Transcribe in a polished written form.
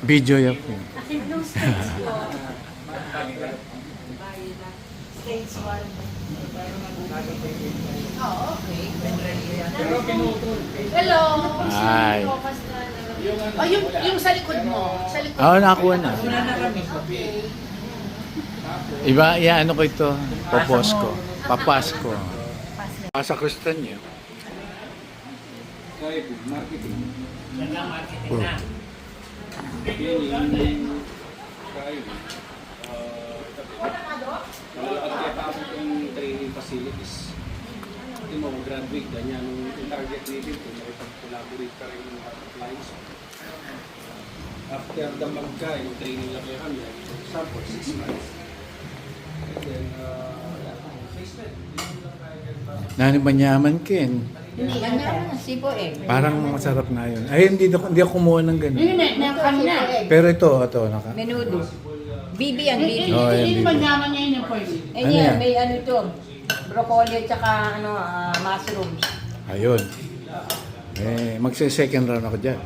Video yan po. Akin yung stage ko. Stage 1. Oh, okay. Hello. Hi. Oh, yung sa likod mo. Sa likod. Oo, nakakuha na. Iba, ano ko ito? Papos ko. Papas ko. Pasa Kristan niyo. Marketing. Oh. Pagkatapos ng training facilities, hindi mo graduate ganyan yung target natin kung makipag-collaborate ka rin ng clients. After the magka, yung training lang kaya kami, for example, 6 months. And then, placement. Nani manyaman Ken. Hindi, ganyan. Sipo eh. Parang masarap na yun. Ay, hindi ako kumuha ng ganun. Kanina. Pero ito, naka. Menudo. Bibi yan, bibi. Oh, yan, Hindi bibi. manyaman niya yun yung pwede. Eh Ano yan, yan? may ano ito. Broccoli at saka mushrooms. Ayun. Magse-second round ako dyan.